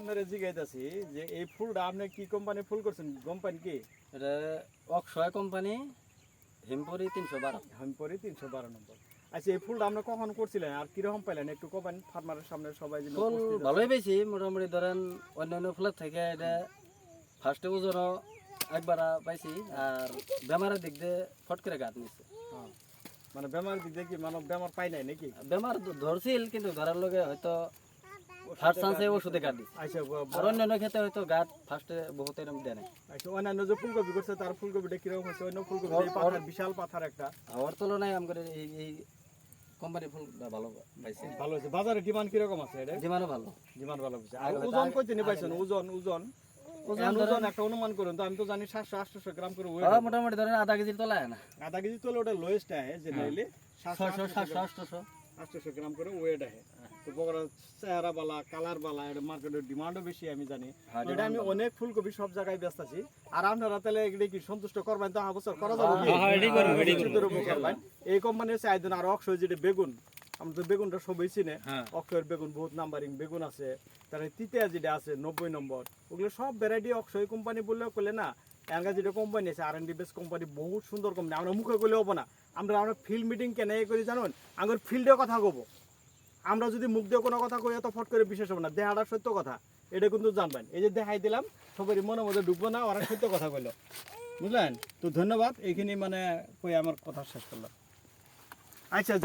আপনারা জিজ্ঞাসাছি যে এই ফুলটা আপনি কি কোম্পানি ফুল করছেন, কোম্পানি কি? এটা অক্ষয় কোম্পানি হিমপুরি 312। হামপরি 312 নম্বর। আচ্ছা, এই ফুলটা আপনি কখন করছিলেন আর কিরকম পাইলেন একটু কবেন ফার্মারের সামনে সবাই যেন ফুল উপস্থিত আছে। ভালোই পেয়েছি, মোটামুটি ধরেন অন্যান্য ফুলের থেকে এটা ফার্স্টে ওজনও একবার পাইছি, আর বেমারের দিক দিয়ে ফট করে গাছ নিচ্ছে। হ্যাঁ। মানে বেমার দিক দিয়ে কি মানে বেমার পাই নাই নাকি? বেমার ধরছিল কিন্তু ধরার লগে হয়তো ফার্স্ট চান্সে ওষুধে গাছ দিচ্ছে। আচ্ছা আর অন্যান্য ক্ষেত্রে হয়তো গাছ ফার্স্টে বহুত এরকম দেয় না। আচ্ছা, অন্যান্য যে ফুলকপি করছে তার ফুলকপিটা কিরকম হয়েছে? অন্য ফুলকপি এই পাতার বিশাল পাতার একটা আমার তুলনায় আমাদের এই কোম্পানি ফুলটা ভালো পাইছে, ভালো হয়েছে। বাজারে ডিমান্ড কিরকম আছে এটা? ডিমান্ডও ভালো। ডিমান্ড ভালো হয়েছে। আর ওজন কত নিয়ে পাইছেন? ওজন ওজন ওজন একটা অনুমান করুন তো। আমি তো জানি 700-800 গ্রাম করে ওয়েট। মোটামুটি ধরেন আধা কেজির তলায় না, আধা কেজি তোলে ওটা লোয়েস্ট আহে জেনারেলি 600 700 800। 800 গ্রাম করে ওয়েট আহে। তো বড় চেহারা বালা কালার বালা এটা মার্কেটের ডিমান্ডও বেশি আমি জানি। হ্যাঁ, এটা আমি অনেক ফুলকপি সব জায়গায় ব্যস্ত আছি। আর আপনারা তাহলে এগুলো কি সন্তুষ্ট করবেন তো? বছর করা যাবে কি? ছোটোর উপর করবেন। এই কোম্পানির চাইতেন আর অক্ষয় যেটা বেগুন, আমরা তো বেগুনটা সবাই চিনে। অক্ষয়ের বেগুন বহুত নাম্বারিং বেগুন আছে, তার তৃতীয় যেটা আছে 90 নম্বর, ওগুলো সব ভ্যারাইটি অক্ষয় কোম্পানি বললেও করলে না। এখানকার যেটা কোম্পানি আছে R&D বেস কোম্পানি, বহুত সুন্দর কোম্পানি। আমরা মুখে করলে হবো না, আমরা ফিল্ড মিটিং কেন করি জানুন, আমার ফিল্ডে কথা কব। আমরা যদি মুখ দিয়ে কোনো কথা কই এত ফট করে বিশেষ হবে না, দেহাটা সত্য কথা এটা কিন্তু জানবেন। এই যে দেখাই দিলাম সবারই মনের মধ্যে ঢুকবো না, ওরা সত্য কথা কইলো, বুঝলেন তো? ধন্যবাদ, এইখানে মানে কই আমার কথা শেষ করলাম। আচ্ছা,